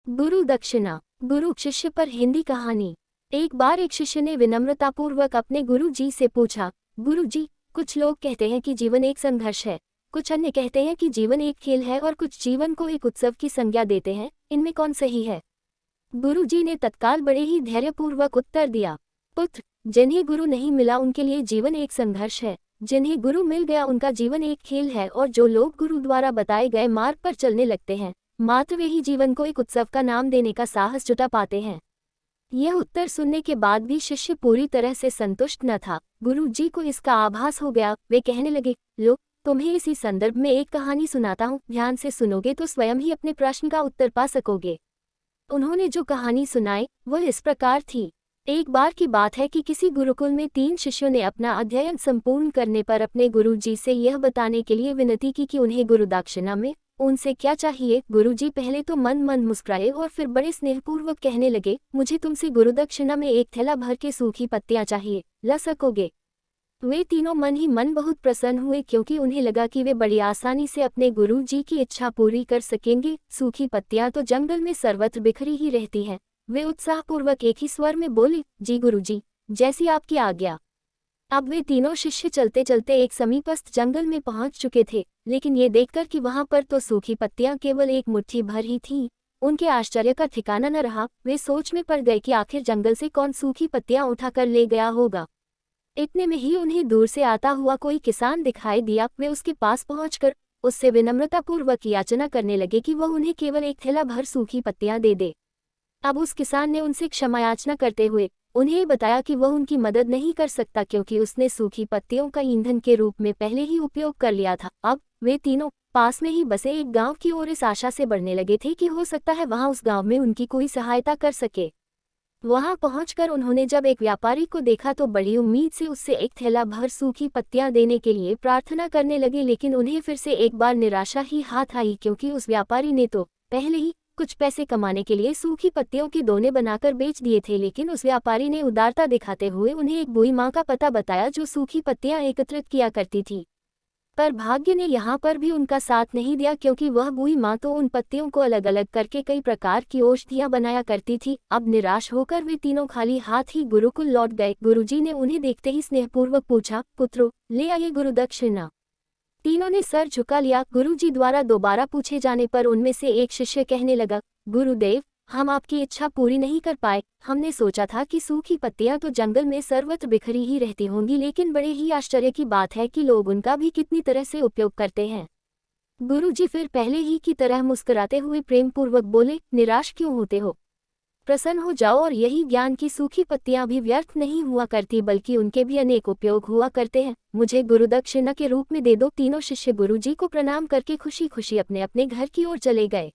गुरु दक्षिणा। गुरु शिष्य पर हिंदी कहानी। एक बार एक शिष्य ने विनम्रतापूर्वक अपने गुरु जी से पूछा, गुरु जी, कुछ लोग कहते हैं कि जीवन एक संघर्ष है, कुछ अन्य कहते हैं कि जीवन एक खेल है और कुछ जीवन को एक उत्सव की संज्ञा देते हैं, इनमें कौन सही है? गुरु जी ने तत्काल बड़े ही धैर्यपूर्वक उत्तर दिया, पुत्र, जिन्हें गुरु नहीं मिला उनके लिए जीवन एक संघर्ष है, जिन्हें गुरु मिल गया उनका जीवन एक खेल है, और जो लोग गुरु द्वारा बताए गए मार्ग पर चलने लगते हैं, मात्र वे ही जीवन को एक उत्सव का नाम देने का साहस जुटा पाते हैं। यह उत्तर सुनने के बाद भी शिष्य पूरी तरह से संतुष्ट न था। गुरु जी को इसका आभास हो गया। वे कहने लगे, लो, तुम्हें इसी संदर्भ में एक कहानी सुनाता हूँ, ध्यान से सुनोगे तो स्वयं ही अपने प्रश्न का उत्तर पा सकोगे। उन्होंने जो कहानी सुनाई वह इस प्रकार थी। एक बार की बात है कि किसी गुरुकुल में 3 शिष्यों ने अपना अध्ययन संपूर्ण करने पर अपने गुरु जी से यह बताने के लिए विनती की कि उन्हें गुरु दक्षिणा में उनसे क्या चाहिए। गुरुजी पहले तो मन मन मुस्कुराए और फिर बड़े स्नेहपूर्वक कहने लगे, मुझे तुमसे गुरुदक्षिणा में एक थैला भर के सूखी पत्तियां चाहिए, ला सकोगे? वे तीनों मन ही मन बहुत प्रसन्न हुए, क्योंकि उन्हें लगा कि वे बड़ी आसानी से अपने गुरु जी की इच्छा पूरी कर सकेंगे। सूखी पत्तियां तो जंगल में सर्वत्र बिखरी ही रहती हैं। वे उत्साहपूर्वक एक ही स्वर में बोले, जी गुरुजी, जैसी आपकी आज्ञा। अब वे तीनों शिष्य चलते चलते एक समीपस्थ जंगल में पहुंच चुके थे, लेकिन ये देखकर कि वहां पर तो सूखी पत्तियां केवल एक मुट्ठी भर ही थीं, उनके आश्चर्य का ठिकाना न रहा। वे सोच में पड़ गए कि आखिर जंगल से कौन सूखी पत्तियां उठाकर ले गया होगा। इतने में ही उन्हें दूर से आता हुआ कोई किसान दिखाई दिया। वे उसके पास पहुंचकर उससे विनम्रतापूर्वक याचना करने लगे कि वह उन्हें केवल एक थैला भर सूखी पत्तियां दे दे। अब उस किसान ने उनसे क्षमा याचना करते हुए उन्हें बताया कि वह उनकी मदद नहीं कर सकता, क्योंकि उसने सूखी पत्तियों का ईंधन के रूप में पहले ही उपयोग कर लिया था। अब वे तीनों पास में ही बसे एक गांव की ओर इस आशा से बढ़ने लगे थे कि हो सकता है वहां उस गांव में उनकी कोई सहायता कर सके। वहां पहुंचकर उन्होंने जब एक व्यापारी को देखा तो बड़ी उम्मीद से उससे एक थैला भर सूखी पत्तियां देने के लिए प्रार्थना करने लगे, लेकिन उन्हें फिर से एक बार निराशा ही हाथ आई, क्योंकि उस व्यापारी ने तो पहले ही कुछ पैसे कमाने के लिए सूखी पत्तियों के दोने बनाकर बेच दिए थे। लेकिन उस व्यापारी ने उदारता दिखाते हुए उन्हें एक बूढ़ी माँ का पता बताया जो सूखी पत्तियां एकत्रित किया करती थी। पर भाग्य ने यहाँ पर भी उनका साथ नहीं दिया, क्योंकि वह बूढ़ी माँ तो उन पत्तियों को अलग अलग करके कई प्रकार की औषधियां बनाया करती थी। अब निराश होकर वे तीनों खाली हाथ ही गुरुकुल लौट गए। गुरुजी ने उन्हें देखते ही स्नेहपूर्वक पूछा, पुत्रो, ले आइए गुरुदक्षिणा। तीनों ने सर झुका लिया। गुरुजी द्वारा दोबारा पूछे जाने पर उनमें से एक शिष्य कहने लगा, गुरुदेव, हम आपकी इच्छा पूरी नहीं कर पाए। हमने सोचा था कि सूखी पत्तियां तो जंगल में सर्वत्र बिखरी ही रहती होंगी, लेकिन बड़े ही आश्चर्य की बात है कि लोग उनका भी कितनी तरह से उपयोग करते हैं। गुरुजी फिर पहले ही की तरह मुस्कुराते हुए प्रेमपूर्वक बोले, निराश क्यों होते हो? प्रसन्न हो जाओ, और यही ज्ञान की सूखी पत्तियां भी व्यर्थ नहीं हुआ करती, बल्कि उनके भी अनेक उपयोग हुआ करते हैं। मुझे गुरुदक्षिणा के रूप में दे दो। तीनों शिष्य गुरुजी को प्रणाम करके खुशी खुशी अपने अपने घर की ओर चले गए।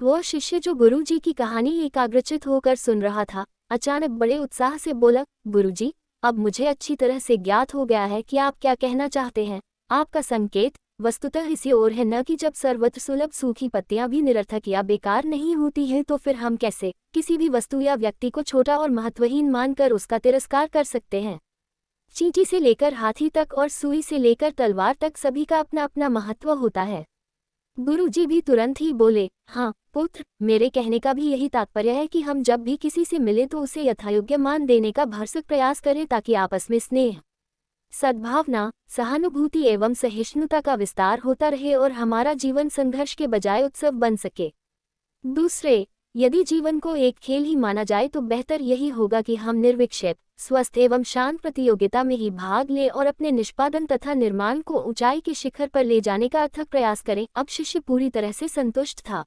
वह शिष्य जो गुरुजी की कहानी एकाग्रचित होकर सुन रहा था, अचानक बड़े उत्साह से बोला, गुरुजी, अब मुझे अच्छी तरह से ज्ञात हो गया है कि आप क्या कहना चाहते हैं। आपका संकेत वस्तुतः इसी ओर है, न कि जब सर्वत्र सुलभ सूखी पत्तियां भी निरर्थक या बेकार नहीं होती हैं, तो फिर हम कैसे किसी भी वस्तु या व्यक्ति को छोटा और महत्वहीन मानकर उसका तिरस्कार कर सकते हैं। चींटी से लेकर हाथी तक और सुई से लेकर तलवार तक सभी का अपना अपना महत्व होता है। गुरुजी भी तुरंत ही बोले, हाँ पुत्र, मेरे कहने का भी यही तात्पर्य है कि हम जब भी किसी से मिले तो उसे यथायोग्य मान देने का भरसक प्रयास करें, ताकि आपस में स्नेह, सद्भावना, सहानुभूति एवं सहिष्णुता का विस्तार होता रहे और हमारा जीवन संघर्ष के बजाय उत्सव बन सके। दूसरे, यदि जीवन को एक खेल ही माना जाए तो बेहतर यही होगा कि हम निर्विक्षेप, स्वस्थ एवं शांत प्रतियोगिता में ही भाग लें और अपने निष्पादन तथा निर्माण को ऊंचाई के शिखर पर ले जाने का अथक प्रयास करें। अब शिष्य पूरी तरह से संतुष्ट था।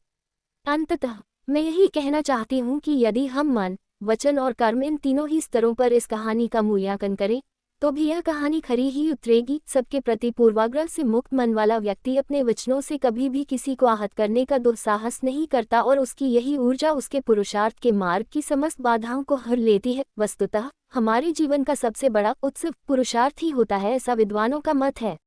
अंततः मैं यही कहना चाहती हूँ कि यदि हम मन, वचन और कर्म इन तीनों ही स्तरों पर इस कहानी का मूल्यांकन करें तो भी यह कहानी खरी ही उतरेगी। सबके प्रति पूर्वाग्रह से मुक्त मन वाला व्यक्ति अपने वचनों से कभी भी किसी को आहत करने का दुस्साहस नहीं करता, और उसकी यही ऊर्जा उसके पुरुषार्थ के मार्ग की समस्त बाधाओं को हर लेती है। वस्तुतः हमारे जीवन का सबसे बड़ा उत्सव पुरुषार्थ ही होता है, ऐसा विद्वानों का मत है।